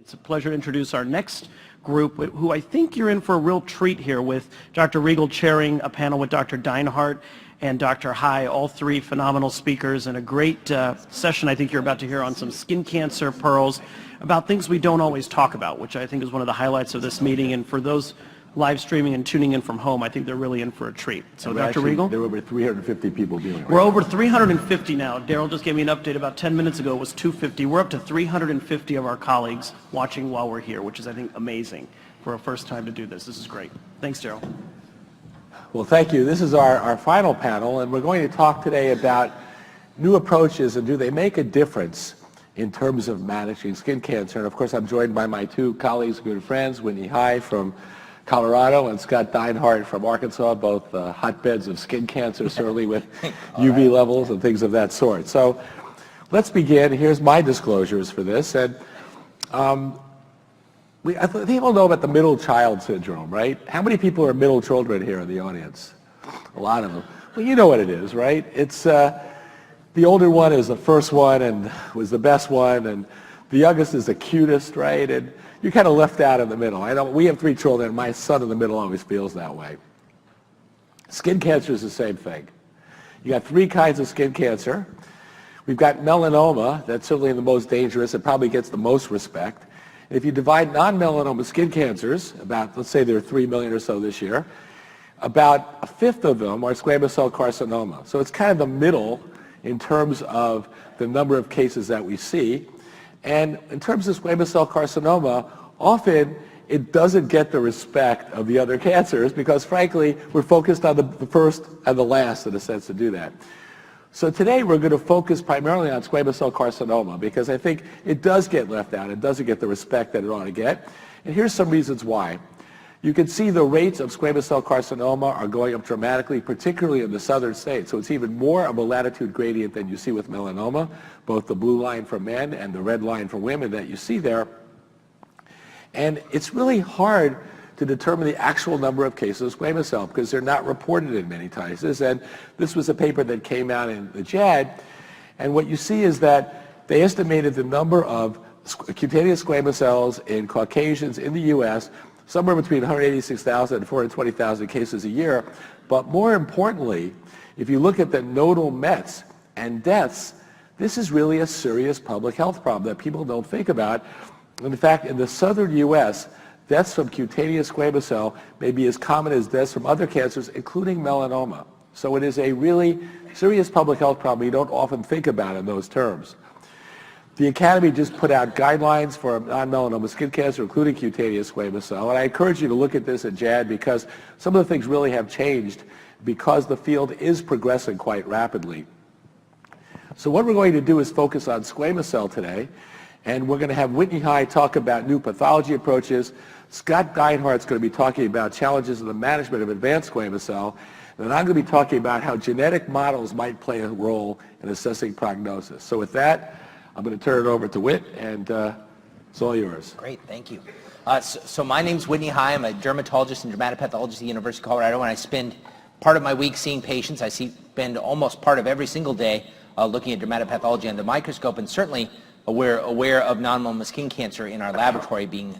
It's a pleasure to introduce our next group, who I think you're in for a real treat here, with Dr. Rigel chairing a panel with Dr. Dinehart and Dr. Hai, all three phenomenal speakers, and a great session I think you're about to hear on some skin cancer pearls, about things we don't always talk about, which I think is one of the highlights of this meeting. And for those live streaming and tuning in from home, I think they're really in for a treat. So, Dr. Rigel? There were over 350 people viewing. We're over 350 now. Darrell just gave me an update about 10 minutes ago. It was 250. We're up to 350 of our colleagues watching while we're here, which is, I think, amazing for a first time to do this. This is great. Thanks, Darrell. Well, thank you. This is our final panel, and we're going to talk today about new approaches and do they make a difference in terms of managing skin cancer. And of course, I'm joined by my two colleagues, good friends, Whitney Hai from Colorado and Scott Dinehart from Arkansas, both hotbeds of skin cancer, certainly with UV levels and things of that sort. So let's begin. Here's my disclosures for this. And people know about the middle child syndrome, right? How many people are middle children here in the audience? A lot of them. Well, you know what it is, right? It's the older one is the first one and was the best one, and the youngest is the cutest, right? And you're kind of left out in the middle. We have three children, and my son in the middle always feels that way. Skin cancer is the same thing. You got three kinds of skin cancer. We've got melanoma, that's certainly the most dangerous. It probably gets the most respect. And if you divide non-melanoma skin cancers, about, let's say there are 3 million or so this year, about a fifth of them are squamous cell carcinoma. So it's kind of the middle in terms of the number of cases that we see. And in terms of squamous cell carcinoma, often it doesn't get the respect of the other cancers because, frankly, we're focused on the first and the last, in a sense, to do that. So today we're going to focus primarily on squamous cell carcinoma because I think it does get left out. It doesn't get the respect that it ought to get. And here's some reasons why. You can see the rates of squamous cell carcinoma are going up dramatically, particularly in the southern states. So it's even more of a latitude gradient than you see with melanoma, both the blue line for men and the red line for women that you see there. And it's really hard to determine the actual number of cases of squamous cell because they're not reported in many cases. And this was a paper that came out in the JAD. And what you see is that they estimated the number of cutaneous squamous cells in Caucasians in the U.S. somewhere between 186,000 and 420,000 cases a year. But more importantly, if you look at the nodal mets and deaths, this is really a serious public health problem that people don't think about. In fact, in the southern U.S., deaths from cutaneous squamous cell may be as common as deaths from other cancers, including melanoma. So it is a really serious public health problem you don't often think about in those terms. The Academy just put out guidelines for non-melanoma skin cancer, including cutaneous squamous cell. And I encourage you to look at this at JAD because some of the things really have changed because the field is progressing quite rapidly. So what we're going to do is focus on squamous cell today. And we're going to have Whitney Hai talk about new pathology approaches. Scott Dinehart is going to be talking about challenges in the management of advanced squamous cell. And I'm going to be talking about how genetic models might play a role in assessing prognosis. So with that, I'm going to turn it over to Whit, and it's all yours. Great, thank you. So my name's Whitney Hai. I'm a dermatologist and dermatopathologist at the University of Colorado, and I spend part of my week seeing patients. I spend almost part of every single day looking at dermatopathology under the microscope, and certainly aware of non-melanoma skin cancer in our laboratory, being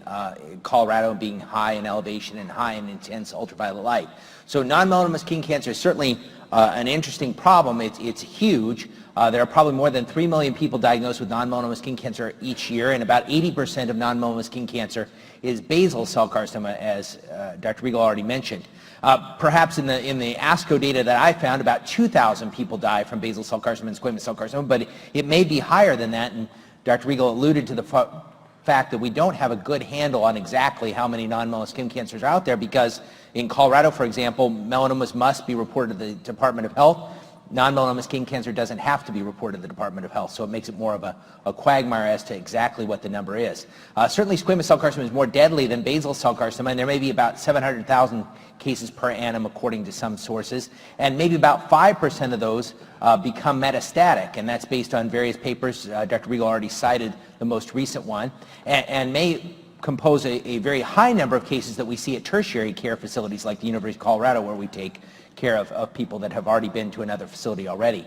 Colorado, being high in elevation and high in intense ultraviolet light. So non-melanoma skin cancer is certainly an interesting problem. It's huge. There are probably more than 3 million people diagnosed with non-melanoma skin cancer each year, and about 80% of non-melanoma skin cancer is basal cell carcinoma, as Dr. Rigel already mentioned. Perhaps in the ASCO data that I found, about 2,000 people die from basal cell carcinoma and squamous cell carcinoma, but it may be higher than that, and Dr. Rigel alluded to the fact that we don't have a good handle on exactly how many non-melanoma skin cancers are out there because in Colorado, for example, melanomas must be reported to the Department of Health. Non-melanoma skin cancer doesn't have to be reported to the Department of Health, so it makes it more of a quagmire as to exactly what the number is. Certainly squamous cell carcinoma is more deadly than basal cell carcinoma, and there may be about 700,000 cases per annum according to some sources, and maybe about 5% of those become metastatic, and that's based on various papers. Dr. Rigel already cited the most recent one, and may compose a very high number of cases that we see at tertiary care facilities like the University of Colorado, where we take care of people that have already been to another facility already.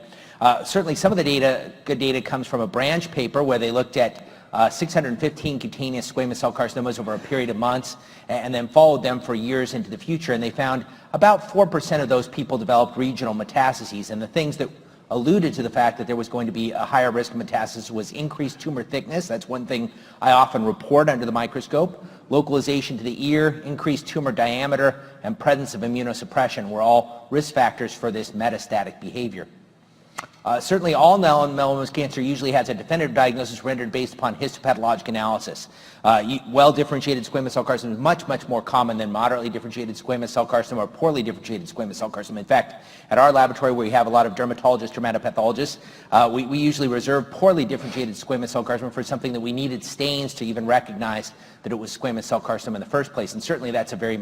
Certainly some of the data, good data, comes from a branch paper where they looked at 615 cutaneous squamous cell carcinomas over a period of months, and then followed them for years into the future, and they found about 4% of those people developed regional metastases. And the things that alluded to the fact that there was going to be a higher risk of metastasis was increased tumor thickness. That's one thing I often report under the microscope. Localization to the ear, increased tumor diameter, and presence of immunosuppression were all risk factors for this metastatic behavior. Certainly all melanoma cancer usually has a definitive diagnosis rendered based upon histopathologic analysis. Well-differentiated squamous cell carcinoma is much, much more common than moderately differentiated squamous cell carcinoma or poorly differentiated squamous cell carcinoma. In fact, at our laboratory where we have a lot of dermatologists, dermatopathologists, we usually reserve poorly differentiated squamous cell carcinoma for something that we needed stains to even recognize that it was squamous cell carcinoma in the first place, and certainly that's a very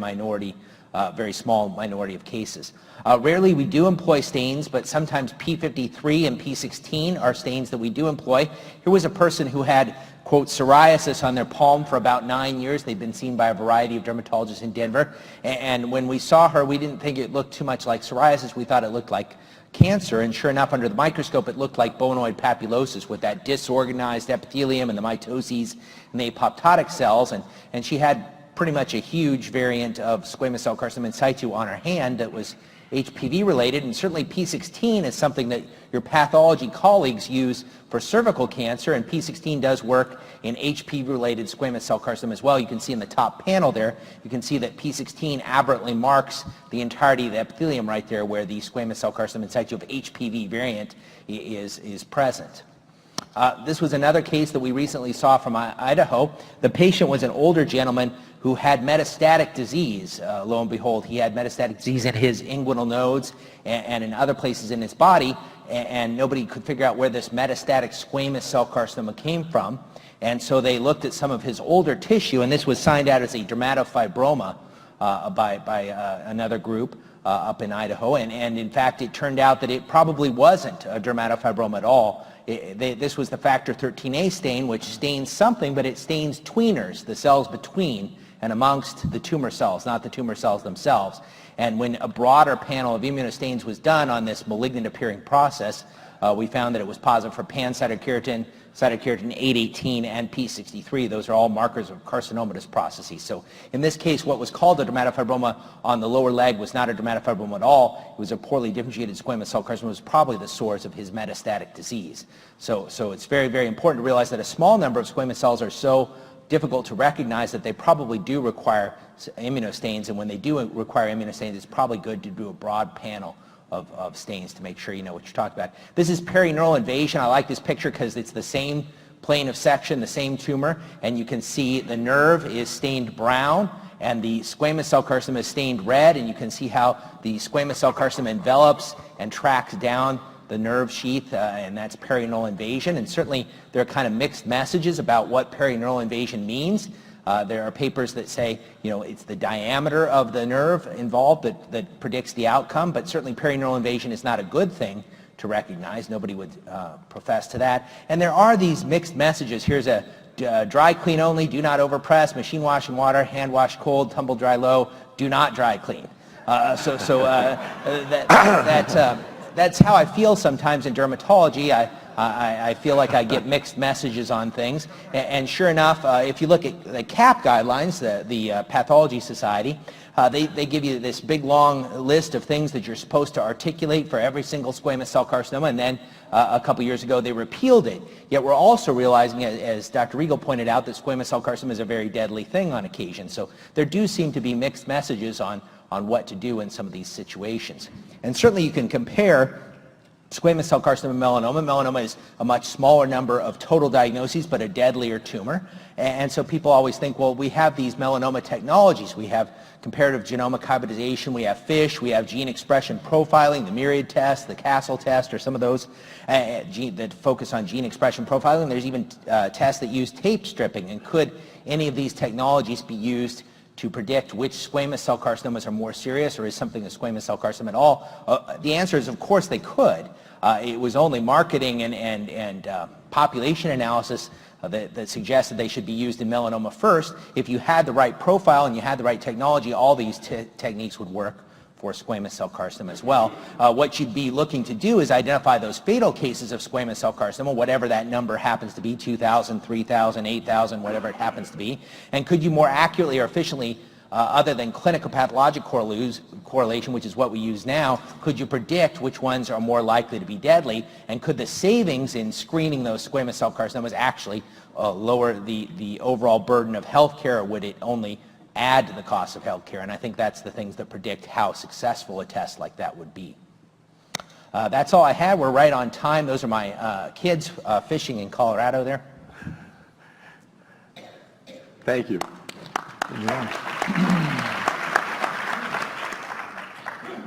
small minority of cases. Rarely we do employ stains, but sometimes P53 and P16 are stains that we do employ. Here was a person who had, quote, psoriasis on their palm for about 9 years. They've been seen by a variety of dermatologists in Denver. And when we saw her, we didn't think it looked too much like psoriasis. We thought it looked like cancer. And sure enough, under the microscope, it looked like bonoid papulosis with that disorganized epithelium and the mitoses and the apoptotic cells. And she had pretty much a huge variant of squamous cell carcinoma in situ on her hand that was HPV related, and certainly P16 is something that your pathology colleagues use for cervical cancer, and P16 does work in HPV related squamous cell carcinoma as well. You can see in the top panel there, you can see that P16 aberrantly marks the entirety of the epithelium right there where the squamous cell carcinoma in situ of HPV variant is present. This was another case that we recently saw from Idaho. The patient was an older gentleman who had metastatic disease. Lo and behold, he had metastatic disease in his inguinal nodes and in other places in his body, and nobody could figure out where this metastatic squamous cell carcinoma came from. And so they looked at some of his older tissue, and this was signed out as a dermatofibroma by another group up in Idaho. And in fact, it turned out that it probably wasn't a dermatofibroma at all. This was the factor 13A stain, which stains something, but it stains tweeners, the cells between and amongst the tumor cells, not the tumor cells themselves. And when a broader panel of immunostains was done on this malignant appearing process, we found that it was positive for pan-cytokeratin, cytokeratin 818, and P63. Those are all markers of carcinomatous processes. So in this case, what was called a dermatofibroma on the lower leg was not a dermatofibroma at all. It was a poorly differentiated squamous cell carcinoma. It was probably the source of his metastatic disease. So it's very, very important to realize that a small number of squamous cells are so difficult to recognize that they probably do require immunostains, and when they do require immunostains, it's probably good to do a broad panel of stains to make sure you know what you're talking about. This is perineural invasion. I like this picture because it's the same plane of section, the same tumor, and you can see the nerve is stained brown and the squamous cell carcinoma is stained red, and you can see how the squamous cell carcinoma envelops and tracks down the nerve sheath, and that's perineural invasion. And certainly there are kind of mixed messages about what perineural invasion means. There are papers that say, you know, it's the diameter of the nerve involved that predicts the outcome, but certainly perineural invasion is not a good thing to recognize. Nobody would profess to that. And there are these mixed messages. Here's a dry clean only, do not overpress, machine wash in water, hand wash cold, tumble dry low, do not dry clean. That's how I feel sometimes in dermatology. I feel like I get mixed messages on things. And sure enough, if you look at the CAP guidelines, the Pathology Society, they give you this big long list of things that you're supposed to articulate for every single squamous cell carcinoma, and then a couple years ago they repealed it. Yet we're also realizing, as Dr. Rigel pointed out, that squamous cell carcinoma is a very deadly thing on occasion. So there do seem to be mixed messages on what to do in some of these situations. And certainly you can compare squamous cell carcinoma and melanoma. Melanoma is a much smaller number of total diagnoses, but a deadlier tumor. And so people always think, well, we have these melanoma technologies. We have comparative genomic hybridization, we have FISH, we have gene expression profiling, the Myriad test, the Castle test, or some of those that focus on gene expression profiling. There's even tests that use tape stripping. And could any of these technologies be used to predict which squamous cell carcinomas are more serious, or is something a squamous cell carcinoma at all? The answer is, of course, they could. It was only marketing and population analysis that suggested they should be used in melanoma first. If you had the right profile and you had the right technology, all these techniques would work for squamous cell carcinoma as well. What you'd be looking to do is identify those fatal cases of squamous cell carcinoma, whatever that number happens to be, 2,000, 3,000, 8,000, whatever it happens to be, and could you more accurately or efficiently, other than clinical pathologic correlation, which is what we use now, could you predict which ones are more likely to be deadly, and could the savings in screening those squamous cell carcinomas actually lower the overall burden of healthcare, or would it only add to the cost of healthcare? And I think that's the things that predict how successful a test like that would be. That's all I had. We're right on time. Those are my kids fishing in Colorado there. Thank you.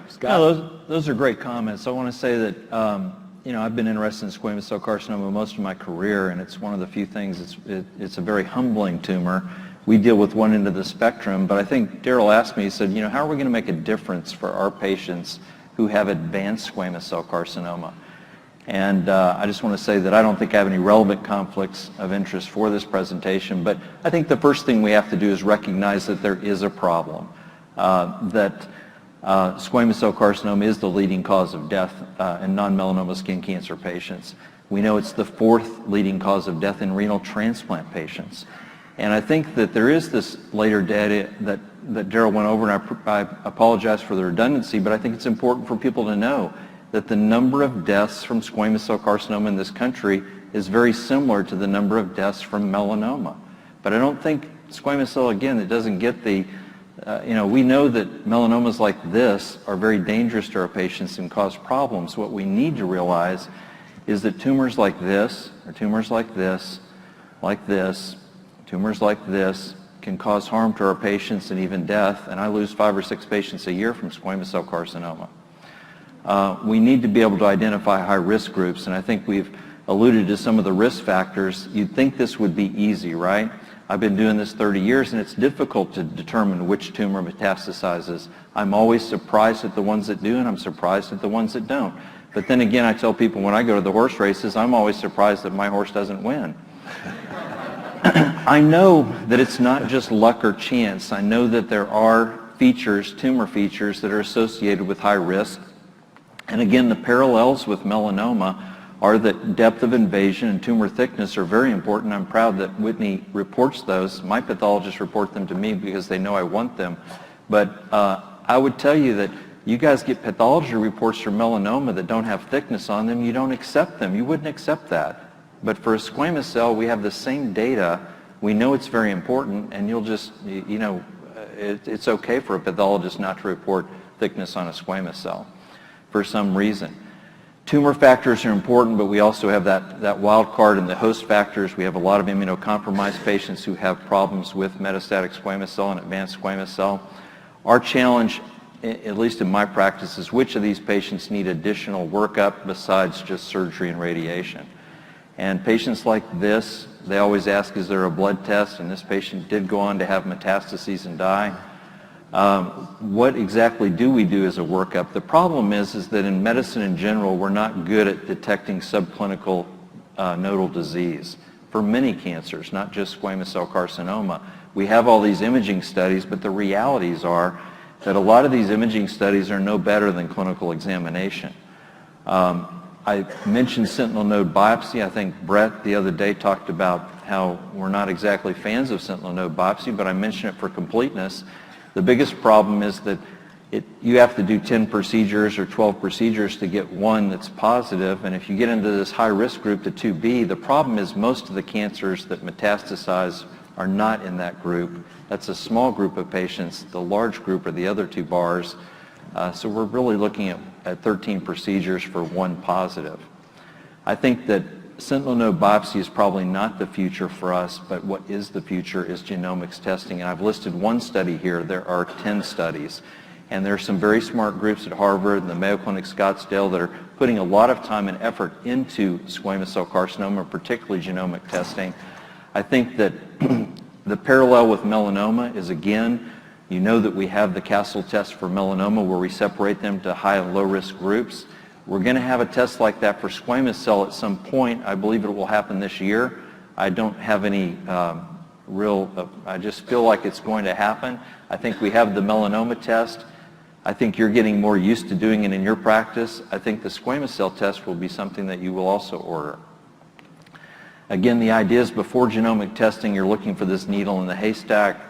Scott? Those are great comments. I want to say that I've been interested in squamous cell carcinoma most of my career, and it's one of the few things. It's a very humbling tumor. We deal with one end of the spectrum, but I think Darrell asked me, he said, how are we going to make a difference for our patients who have advanced squamous cell carcinoma? And I just want to say that I don't think I have any relevant conflicts of interest for this presentation, but I think the first thing we have to do is recognize that there is a problem, that squamous cell carcinoma is the leading cause of death in non-melanoma skin cancer patients. We know it's the 4th leading cause of death in renal transplant patients. And I think that there is this later data that Darrell went over, and I apologize for the redundancy, but I think it's important for people to know that the number of deaths from squamous cell carcinoma in this country is very similar to the number of deaths from melanoma. But I don't think squamous cell, again, it doesn't get the, we know that melanomas like this are very dangerous to our patients and cause problems. What we need to realize is that tumors like this, or tumors like this, tumors like this can cause harm to our patients and even death, and I lose 5 or 6 patients a year from squamous cell carcinoma. We need to be able to identify high-risk groups, and I think we've alluded to some of the risk factors. You'd think this would be easy, right? I've been doing this 30 years, and it's difficult to determine which tumor metastasizes. I'm always surprised at the ones that do, and I'm surprised at the ones that don't. But then again, I tell people when I go to the horse races, I'm always surprised that my horse doesn't win. I know that it's not just luck or chance. I know that there are features, tumor features, that are associated with high risk. And again, the parallels with melanoma are that depth of invasion and tumor thickness are very important. I'm proud that Whitney reports those. My pathologists report them to me because they know I want them. But I would tell you that you guys get pathology reports for melanoma that don't have thickness on them. You don't accept them. You wouldn't accept that. But for a squamous cell, we have the same data. We know it's very important, and you'll just, it's okay for a pathologist not to report thickness on a squamous cell for some reason. Tumor factors are important, but we also have that wild card in the host factors. We have a lot of immunocompromised patients who have problems with metastatic squamous cell and advanced squamous cell. Our challenge, at least in my practice, is which of these patients need additional workup besides just surgery and radiation. And patients like this, they always ask, is there a blood test? And this patient did go on to have metastases and die. What exactly do we do as a workup? The problem is that in medicine in general, we're not good at detecting subclinical nodal disease for many cancers, not just squamous cell carcinoma. We have all these imaging studies, but the realities are that a lot of these imaging studies are no better than clinical examination. I mentioned sentinel node biopsy. I think Brett the other day talked about how we're not exactly fans of sentinel node biopsy, but I mentioned it for completeness. The biggest problem is that you have to do 10 procedures or 12 procedures to get one that's positive, and if you get into this high-risk group, the 2B, the problem is most of the cancers that metastasize are not in that group. That's a small group of patients. The large group are the other 2 bars. So we're really looking at 13 procedures for one positive. I think that sentinel node biopsy is probably not the future for us, but what is the future is genomics testing. And I've listed one study here. There are 10 studies. And there are some very smart groups at Harvard and the Mayo Clinic Scottsdale that are putting a lot of time and effort into squamous cell carcinoma, particularly genomic testing. I think that the parallel with melanoma is, again, you know that we have the Castle test for melanoma where we separate them to high and low risk groups. We're going to have a test like that for squamous cell at some point. I believe it will happen this year. I don't have any I just feel like it's going to happen. I think we have the melanoma test. I think you're getting more used to doing it in your practice. I think the squamous cell test will be something that you will also order. Again, the idea is before genomic testing, you're looking for this needle in the haystack.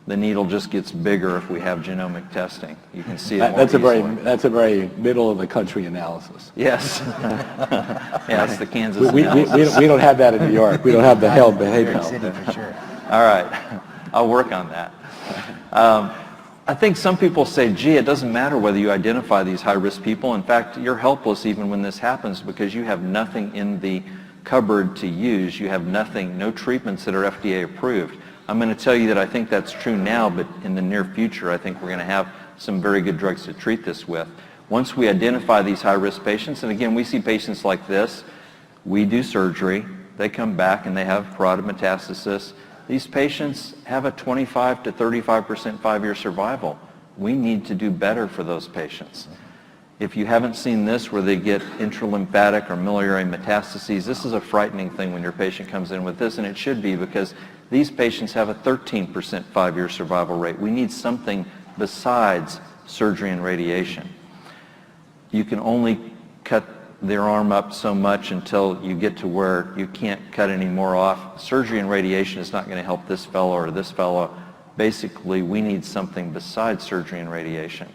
The needle just gets bigger if we have genomic testing. You can see it more easily. That's a very middle of the country analysis. Yes. Yeah, it's the Kansas We don't have that in New York. We don't have the hell New York behavior. City for sure. All right. I'll work on that. I think some people say, gee, it doesn't matter whether you identify these high-risk people. In fact, you're helpless even when this happens because you have nothing in the cupboard to use. You have nothing, no treatments that are FDA approved. I'm going to tell you that I think that's true now, but in the near future, I think we're going to have some very good drugs to treat this with. Once we identify these high-risk patients, and again, we see patients like this, we do surgery, they come back and they have parotid metastasis. These patients have a 25 to 35% 5-year survival. We need to do better for those patients. If you haven't seen this where they get intralymphatic or miliary metastases, this is a frightening thing when your patient comes in with this, and it should be because these patients have a 13% 5-year survival rate. We need something besides surgery and radiation. You can only cut their arm up so much until you get to where you can't cut any more off. Surgery and radiation is not going to help this fellow or this fellow. Basically, we need something besides surgery and radiation.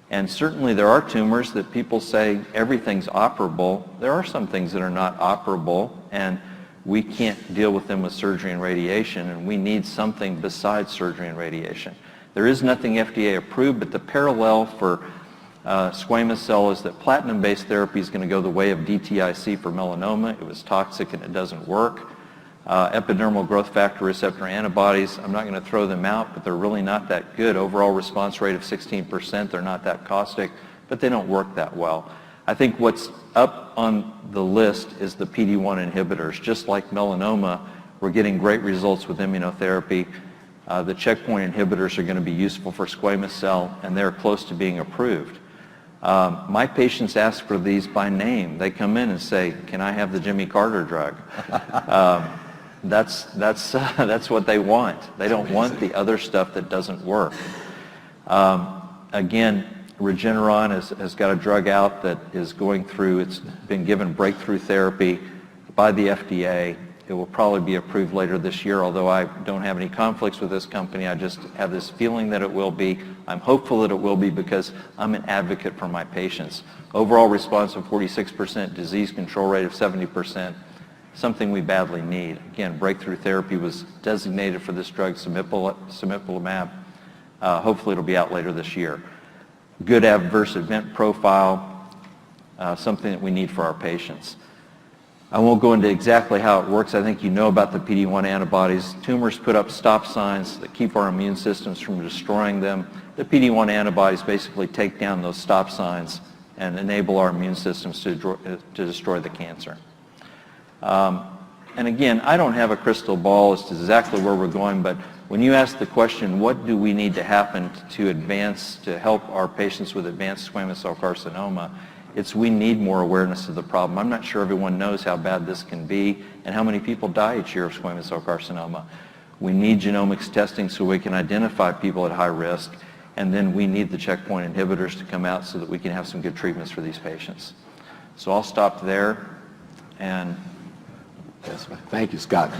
And certainly there are tumors that people say everything's operable. There are some things that are not operable, and we can't deal with them with surgery and radiation, and we need something besides surgery and radiation. There is nothing FDA approved, but the parallel for squamous cell is that platinum-based therapy is going to go the way of DTIC for melanoma. It was toxic and it doesn't work. Epidermal growth factor receptor antibodies, I'm not going to throw them out, but they're really not that good. Overall response rate of 16%, they're not that caustic, but they don't work that well. I think what's up on the list is the PD-1 inhibitors. Just like melanoma, we're getting great results with immunotherapy. The checkpoint inhibitors are going to be useful for squamous cell, and they're close to being approved. My patients ask for these by name. They come in and say, can I have the Jimmy Carter drug? That's what they want. They don't want the other stuff that doesn't work. Again, Regeneron has got a drug out that is going through, it's been given breakthrough therapy by the FDA. It will probably be approved later this year, although I don't have any conflicts with this company. I just have this feeling that it will be. I'm hopeful that it will be because I'm an advocate for my patients. Overall response of 46%, disease control rate of 70%, something we badly need. Again, breakthrough therapy was designated for this drug, cemiplimab. Hopefully it'll be out later this year. Good adverse event profile, something that we need for our patients. I won't go into exactly how it works. I think you know about the PD-1 antibodies. Tumors put up stop signs that keep our immune systems from destroying them. The PD-1 antibodies basically take down those stop signs and enable our immune systems to destroy the cancer. And again, I don't have a crystal ball as to exactly where we're going, but when you ask the question, what do we need to happen to advance, to help our patients with advanced squamous cell carcinoma, it's we need more awareness of the problem. I'm not sure everyone knows how bad this can be and how many people die each year of squamous cell carcinoma. We need genomics testing so we can identify people at high risk, and then we need the checkpoint inhibitors to come out so that we can have some good treatments for these patients. So I'll stop there, and yes, thank you, Scott.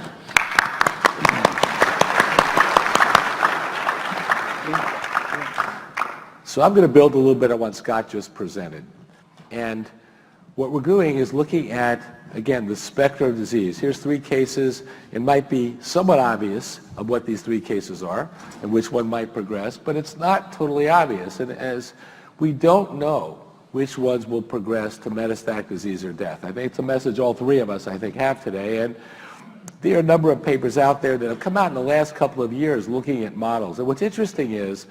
So I'm going to build a little bit on what Scott just presented. And what we're doing is looking at, again, the spectrum of disease. Here's 3 cases. It might be somewhat obvious of what these 3 cases are and which one might progress, but it's not totally obvious. And as we don't know which ones will progress to metastatic disease or death. I think it's a message all 3 of us, I think, have today. And there are a number of papers out there that have come out in the last couple of years looking at models. And what's interesting is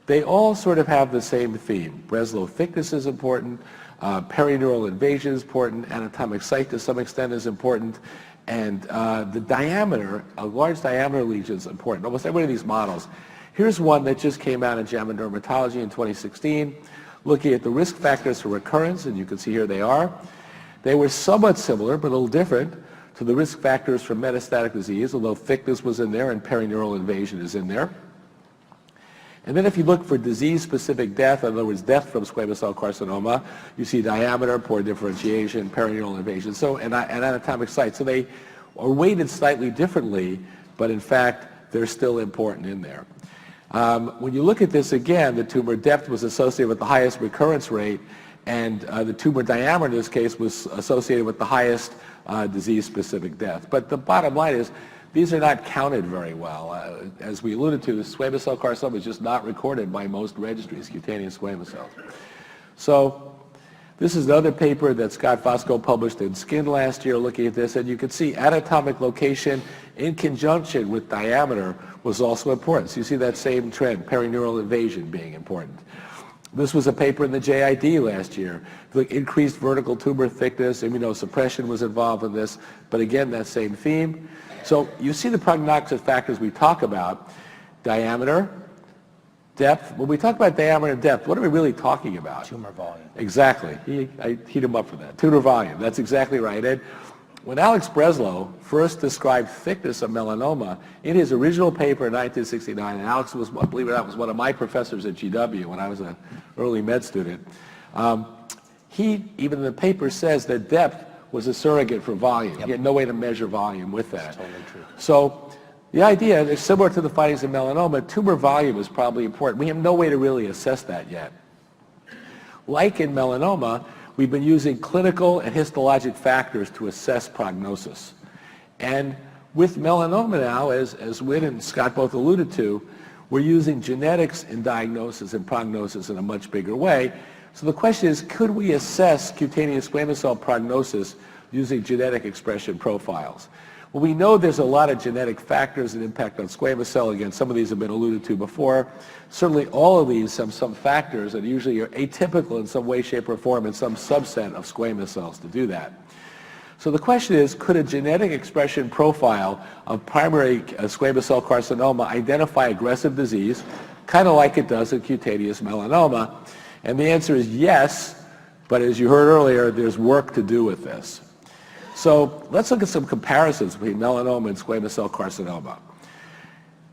they all sort of have the same theme. Breslow thickness is important. Perineural invasion is important. Anatomic site to some extent is important. And the diameter, a large diameter lesion is important. Almost every one of these models. Here's one that just came out in JAMA Dermatology in 2016, looking at the risk factors for recurrence, and you can see here they are. They were somewhat similar, but a little different to the risk factors for metastatic disease, although thickness was in there and perineural invasion is in there. And then if you look for disease-specific death, in other words, death from squamous cell carcinoma, you see diameter, poor differentiation, perineural invasion, and anatomic site. So they are weighted slightly differently, but in fact, they're still important in there. When you look at this again, the tumor depth was associated with the highest recurrence rate, and the tumor diameter in this case was associated with the highest disease-specific death. But the bottom line is, these are not counted very well. As we alluded to, squamous cell carcinoma is just not recorded by most registries, cutaneous squamous cells. So this is another paper that Scott Fosco published in Skin last year looking at this, and you can see anatomic location in conjunction with diameter was also important. So you see that same trend, perineural invasion being important. This was a paper in the JID last year. The increased vertical tumor thickness, immunosuppression was involved in this, but again, that same theme. So you see the prognostic factors we talk about, diameter, depth. When we talk about diameter and depth, what are we really talking about? Tumor volume. Exactly. I teed him up for that. Tumor volume. That's exactly right. And when Alex Breslow first described thickness of melanoma in his original paper in 1969, and Alex was, believe it or not, was one of my professors at GW when I was an early med student, he, even in the paper, says that depth was a surrogate for volume. He had no way to measure volume with that. That's totally true. So the idea is similar to the findings in melanoma, tumor volume is probably important. We have no way to really assess that yet. Like in melanoma, we've been using clinical and histologic factors to assess prognosis. And with melanoma now, as Whit and Scott both alluded to, we're using genetics in diagnosis and prognosis in a much bigger way. So the question is, could we assess cutaneous squamous cell prognosis using genetic expression profiles? Well, we know there's a lot of genetic factors that impact on squamous cell. Again, some of these have been alluded to before. Certainly all of these have some factors that usually are atypical in some way, shape, or form in some subset of squamous cells to do that. So the question is, could a genetic expression profile of primary squamous cell carcinoma identify aggressive disease, kind of like it does in cutaneous melanoma? And the answer is yes, but as you heard earlier, there's work to do with this. So let's look at some comparisons between melanoma and squamous cell carcinoma.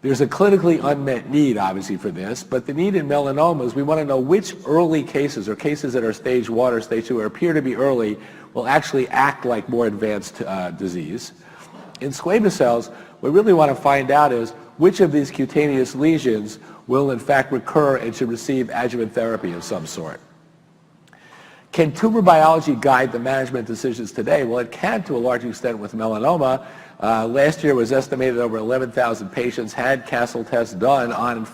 There's a clinically unmet need, obviously, for this, but the need in melanoma is we want to know which early cases, or cases that are stage 1 or stage 2 or appear to be early, will actually act like more advanced disease. In squamous cells, what we really want to find out is which of these cutaneous lesions will in fact recur and should receive adjuvant therapy of some sort. Can tumor biology guide the management decisions today? Well, it can to a large extent with melanoma. Last year it was estimated over 11,000 patients had Castle tests done on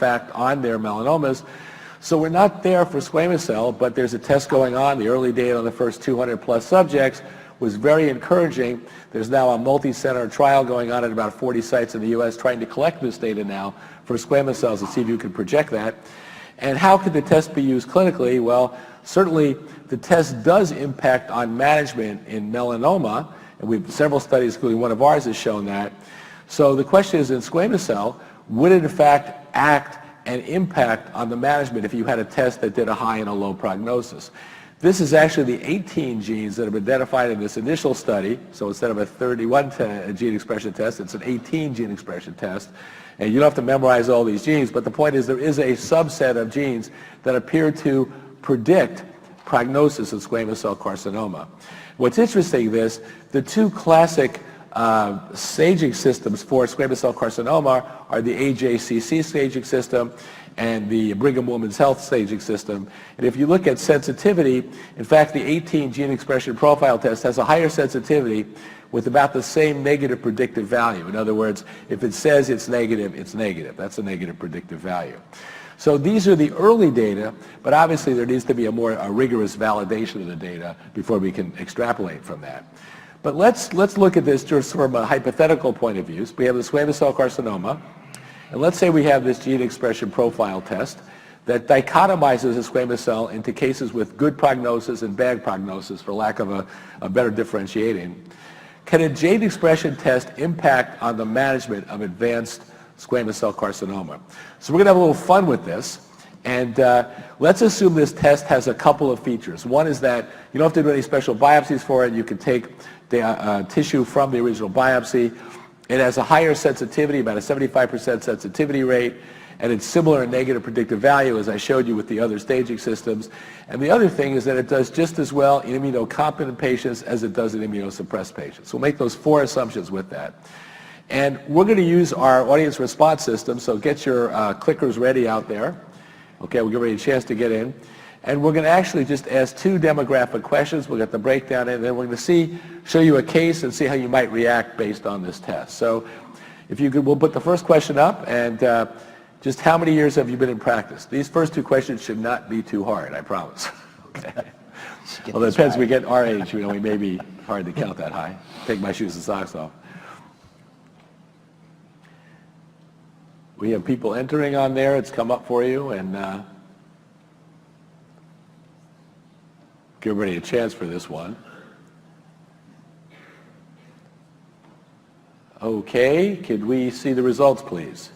their melanomas. So we're not there for squamous cell, but there's a test going on. The early data on the first 200 plus subjects was very encouraging. There's now a multi-center trial going on at about 40 sites in the US trying to collect this data now for squamous cells and see if you can project that. And how could the test be used clinically? Well, certainly the test does impact on management in melanoma, and several studies, including one of ours, has shown that. So the question is, in squamous cell, would it in fact act and impact on the management if you had a test that did a high and a low prognosis? This is actually the 18 genes that have been identified in this initial study. So instead of a 31 gene expression test, it's an 18 gene expression test. And you don't have to memorize all these genes, but the point is there is a subset of genes that appear to predict prognosis of squamous cell carcinoma. What's interesting is the two classic staging systems for squamous cell carcinoma are the AJCC staging system and the Brigham Women's Health staging system. And if you look at sensitivity, in fact, the 18 gene expression profile test has a higher sensitivity with about the same negative predictive value. In other words, if it says it's negative, it's negative. That's a negative predictive value. So these are the early data, but obviously there needs to be a more rigorous validation of the data before we can extrapolate from that. But let's look at this just from a hypothetical point of view. So we have the squamous cell carcinoma, and let's say we have this gene expression profile test that dichotomizes a squamous cell into cases with good prognosis and bad prognosis, for lack of a better differentiating. Can a gene expression test impact on the management of advanced squamous cell carcinoma? So we're going to have a little fun with this, and let's assume this test has a couple of features. One is that you don't have to do any special biopsies for it. You can take the tissue from the original biopsy. It has a higher sensitivity, about a 75% sensitivity rate, and it's similar in negative predictive value as I showed you with the other staging systems. And the other thing is that it does just as well in immunocompetent patients as it does in immunosuppressed patients. So we'll make those 4 assumptions with that. And we're going to use our audience response system, so get your clickers ready out there. Okay, we'll give you a chance to get in. And we're going to actually just ask 2 demographic questions. We'll get the breakdown in, and then we're going to show you a case and see how you might react based on this test. So if you could, we'll put the first question up, and just how many years have you been in practice? These first 2 questions should not be too hard, I promise. Okay. Well, it depends. We get our age, we may be hard to count that high. Take my shoes and socks off. We have people entering on there. It's come up for you, and give everybody a chance for this one. Okay, could we see the results, please?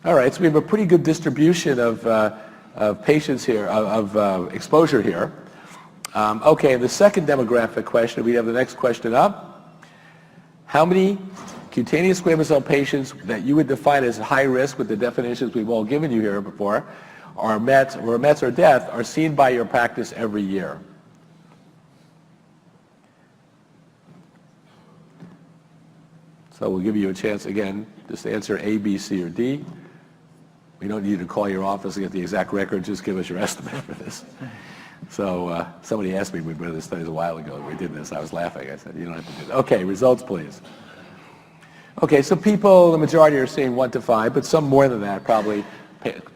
All right, so we have a pretty good distribution of patients here, of exposure here. Okay, the second demographic question, we have the next question up. How many cutaneous squamous cell patients that you would define as high risk with the definitions we've all given you here before, or Mets or death, are seen by your practice every year? So we'll give you a chance again, just to answer A, B, C, or D. We don't need you to call your office and get the exact record, just give us your estimate for this. So somebody asked me, we did this studies a while ago, we did this, I was laughing. I said, you don't have to do that. Okay, results please. Okay, so people, the majority are seeing 1 to 5, but some more than that, probably.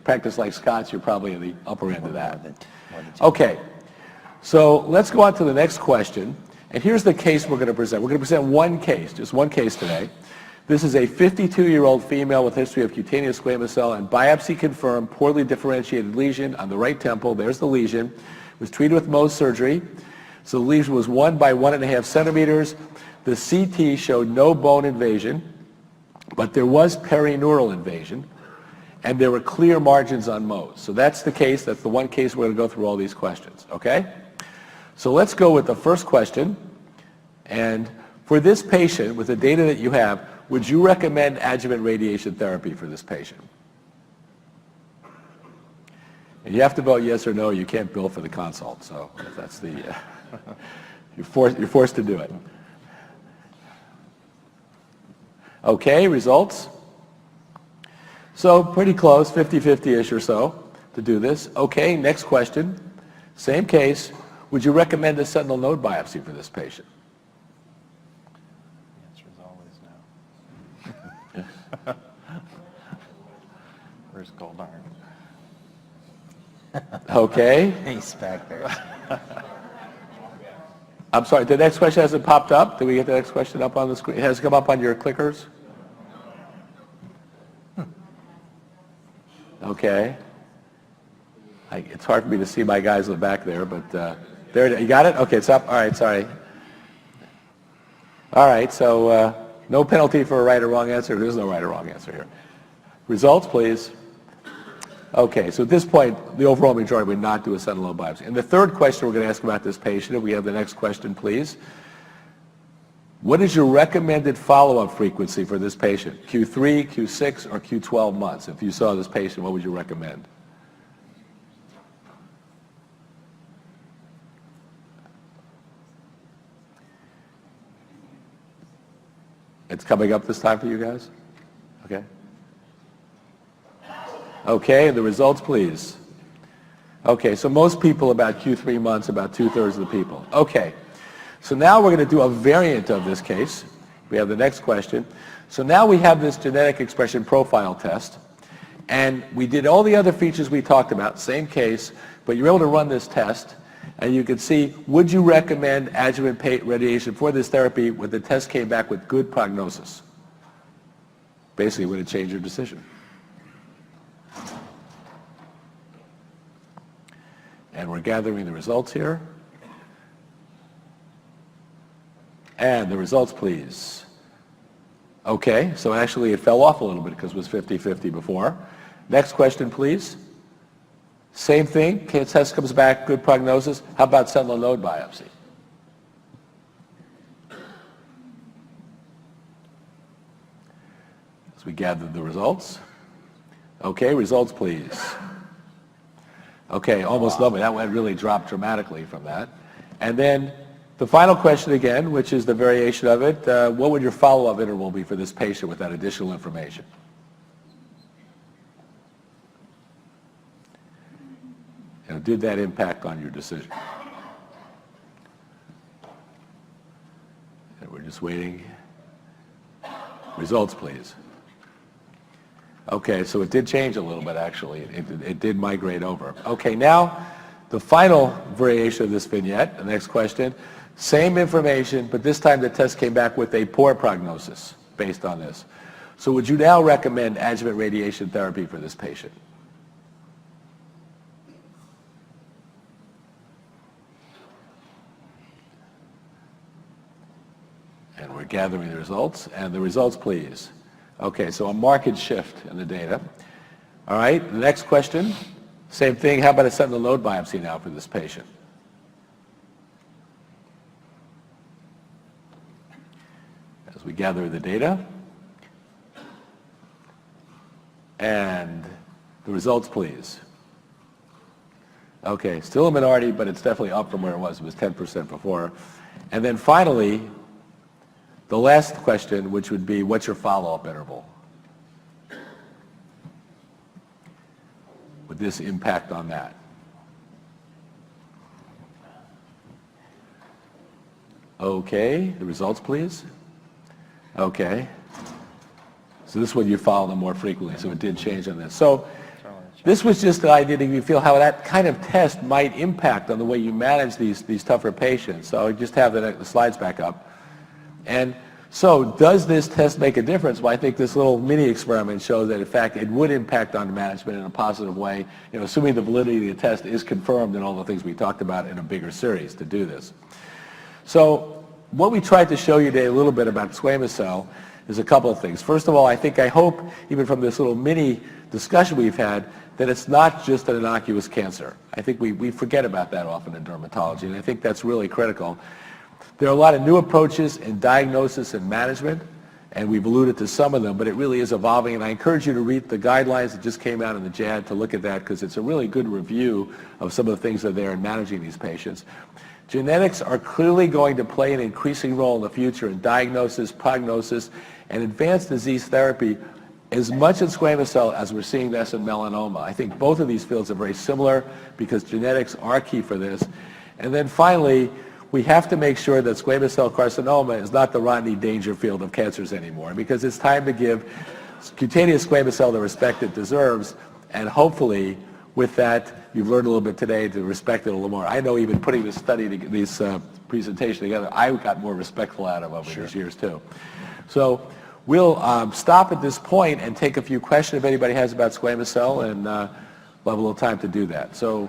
Practice like Scott's, you're probably in the upper end of that. Okay, so let's go on to the next question. And here's the case we're going to present. We're going to present one case, just one case today. This is a 52-year-old female with history of cutaneous squamous cell and biopsy-confirmed poorly differentiated lesion on the right temple. There's the lesion. Was treated with Mohs surgery. So the lesion was 1 by 1.5 centimeters. The CT showed no bone invasion, but there was perineural invasion, and there were clear margins on Mohs. So that's the case. That's the one case we're going to go through all these questions, okay? So let's go with the first question. And for this patient, with the data that you have, would you recommend adjuvant radiation therapy for this patient? And you have to vote yes or no. You can't bill for the consult. So that's the, you're forced to do it. Okay, results. So pretty close, 50-50-ish or so to do this. Okay, next question. Same case. Would you recommend a sentinel node biopsy for this patient? The answer is always no. Where's cold iron? Okay. He's back there. I'm sorry, the next question hasn't popped up? Did we get the next question up on the screen? It has come up on your clickers? Okay. It's hard for me to see my guys in the back there, but there it is. You got it? Okay, it's up. All right, sorry. All right, so no penalty for a right or wrong answer. There's no right or wrong answer here. Results, please. Okay, so at this point, the overall majority would not do a sentinel node biopsy. And the third question we're going to ask about this patient, if we have the next question, please. What is your recommended follow-up frequency for this patient? Q3, Q6, or Q12 months? If you saw this patient, what would you recommend? It's coming up this time for you guys? Okay. Okay, the results, please. Okay, so most people about Q3 months, about 2/3 of the people. Okay, so now we're going to do a variant of this case. We have the next question. So now we have this genetic expression profile test, and we did all the other features we talked about, same case, but you're able to run this test, and you can see, would you recommend adjuvant radiation for this therapy when the test came back with good prognosis? Basically, would it change your decision? And we're gathering the results here. And the results, please. Okay, so actually it fell off a little bit because it was 50-50 before. Next question, please. Same thing, test comes back, good prognosis. How about sentinel node biopsy? As we gather the results. Okay, results please. Okay, almost lovely. That one really dropped dramatically from that. And then the final question again, which is the variation of it, what would your follow-up interval be for this patient with that additional information? And did that impact on your decision? And we're just waiting. Results, please. Okay, so it did change a little bit, actually. It did migrate over. Okay, now the final variation of this vignette, the next question, same information, but this time the test came back with a poor prognosis based on this. So would you now recommend adjuvant radiation therapy for this patient? And we're gathering the results, and the results, please. Okay, so a marked shift in the data. All right, the next question, same thing. How about a sentinel node biopsy now for this patient? As we gather the data. And the results, please. Okay, still a minority, but it's definitely up from where it was. It was 10% before. And then finally, the last question, which would be, what's your follow-up interval? Would this impact on that? Okay, the results, please. Okay. So this one you follow them more frequently, so it did change on this. So this was just an idea to give you feel how that kind of test might impact on the way you manage these tougher patients. So I just have the slides back up. And so does this test make a difference? Well, I think this little mini experiment shows that, in fact, it would impact on management in a positive way, assuming the validity of the test is confirmed in all the things we talked about in a bigger series to do this. So what we tried to show you today a little bit about squamous cell is a couple of things. First of all, I hope, even from this little mini discussion we've had, that it's not just an innocuous cancer. I think we forget about that often in dermatology, and I think that's really critical. There are a lot of new approaches in diagnosis and management, and we've alluded to some of them, but it really is evolving, and I encourage you to read the guidelines that just came out in the JAD to look at that, because it's a really good review of some of the things that are there in managing these patients. Genetics are clearly going to play an increasing role in the future in diagnosis, prognosis, and advanced disease therapy, as much in squamous cell as we're seeing this in melanoma. I think both of these fields are very similar because genetics are key for this. And then finally, we have to make sure that squamous cell carcinoma is not the Rodney Dangerfield of cancers anymore, because it's time to give cutaneous squamous cell the respect it deserves, and hopefully with that you've learned a little bit today to respect it a little more. I know even putting this presentation together, I got more respectful out of over these years too. So we'll stop at this point and take a few questions if anybody has about squamous cell, and we'll have a little time to do that. So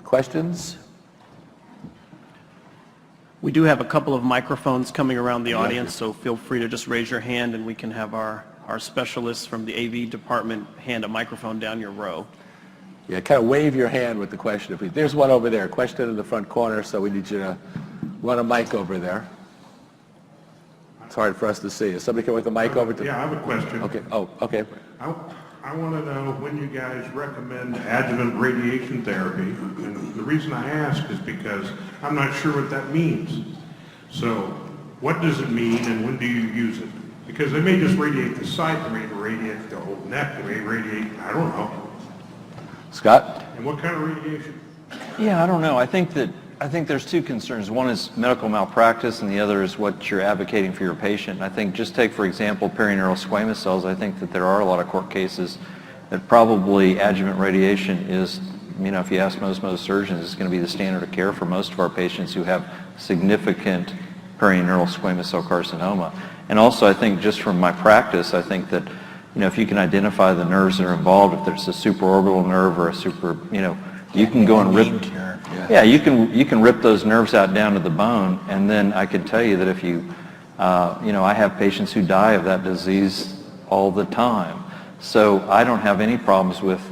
questions? We do have a couple of microphones coming around the audience, so feel free to just raise your hand and we can have our specialists from the AV department hand a microphone down your row. Yeah, kind of wave your hand with the question. There's one over there, question in the front corner, so we need you to run a mic over there. It's hard for us to see. Is somebody come with a mic over to? Yeah, I have a question. Okay. Oh, okay. I want to know when you guys recommend adjuvant radiation therapy. And the reason I ask is because I'm not sure what that means. So what does it mean and when do you use it? Because they may just radiate the site, they may radiate the whole neck, they may radiate, I don't know. Scott? And what kind of radiation? Yeah, I don't know. I think there's two concerns. One is medical malpractice, and the other is what you're advocating for your patient. And I think, just take for example perineural squamous cells. I think that there are a lot of court cases that probably adjuvant radiation is, if you ask most surgeons, it's going to be the standard of care for most of our patients who have significant perineural squamous cell carcinoma. And also, I think just from my practice, I think that if you can identify the nerves that are involved, if there's a supraorbital nerve or a you can go and rip. Yeah, you can rip those nerves out down to the bone, and then I can tell you that if you, I have patients who die of that disease all the time. So I don't have any problems with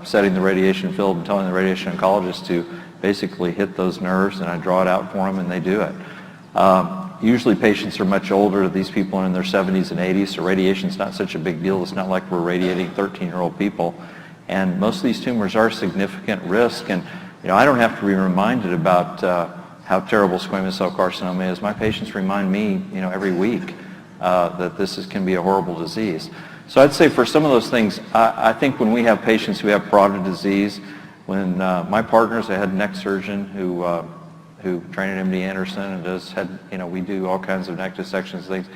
setting the radiation field and telling the radiation oncologist to basically hit those nerves, and I draw it out for them, and they do it. Usually patients are much older. These people are in their 70s and 80s, so radiation's not such a big deal. It's not like we're radiating 13-year-old people. And most of these tumors are significant risk. And I don't have to be reminded about how terrible squamous cell carcinoma is. My patients remind me, every week that this can be a horrible disease. So I'd say for some of those things, I think when we have patients who have parotid disease, when my partner's a head and neck surgeon who trained at MD Anderson and we do all kinds of neck dissections things.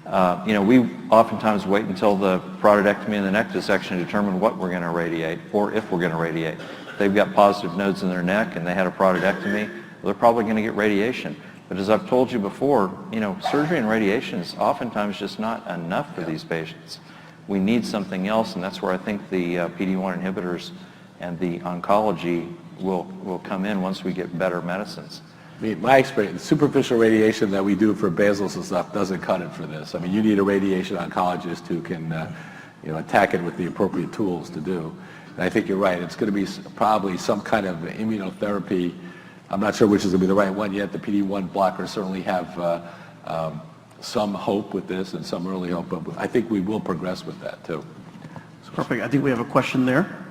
We oftentimes wait until the parotidectomy and the neck dissection to determine what we're going to radiate or if we're going to radiate. If they've got positive nodes in their neck and they had a parotidectomy, they're probably going to get radiation. But as I've told you before, surgery and radiation is oftentimes just not enough for these patients. We need something else, and that's where I think the PD-1 inhibitors and the oncology will come in once we get better medicines. I mean, my experience, superficial radiation that we do for basals and stuff doesn't cut it for this. I mean, you need a radiation oncologist who can, attack it with the appropriate tools to do. And I think you're right. It's going to be probably some kind of immunotherapy. I'm not sure which is going to be the right one yet. The PD-1 blockers certainly have some hope with this and some early hope, but I think we will progress with that too. Perfect. I think we have a question there.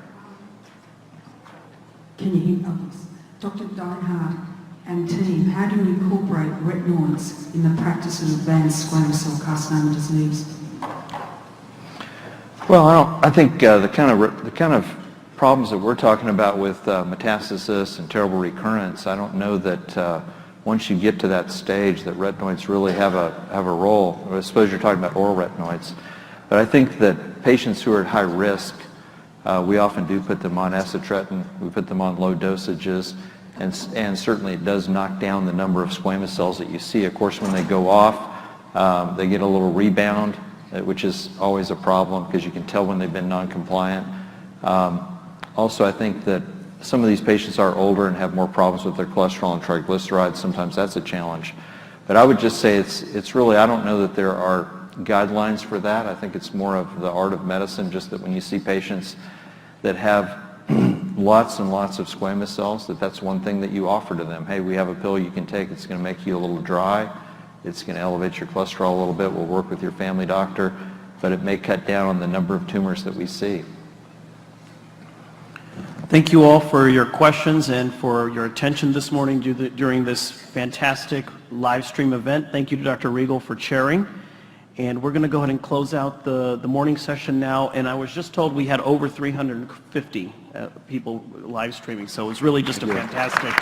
Can you hear us? Dr. Dinehart and team, how do you incorporate retinoids in the practice of advanced squamous cell carcinoma disease? Well, I think the kind of problems that we're talking about with metastasis and terrible recurrence, I don't know that once you get to that stage that retinoids really have a role. I suppose you're talking about oral retinoids. But I think that patients who are at high risk, we often do put them on acitretin. We put them on low dosages. And certainly it does knock down the number of squamous cells that you see. Of course, when they go off, they get a little rebound, which is always a problem because you can tell when they've been non-compliant. Also, I think that some of these patients are older and have more problems with their cholesterol and triglycerides. Sometimes that's a challenge. But I would just say it's really, I don't know that there are guidelines for that. I think it's more of the art of medicine, just that when you see patients that have lots and lots of squamous cells, that's one thing that you offer to them. Hey, we have a pill you can take. It's going to make you a little dry. It's going to elevate your cholesterol a little bit. We'll work with your family doctor, but it may cut down on the number of tumors that we see. Thank you all for your questions and for your attention this morning during this fantastic live stream event. Thank you to Dr. Rigel for chairing. And we're going to go ahead and close out the morning session now. And I was just told we had over 350 people live streaming. So it was really just a fantastic.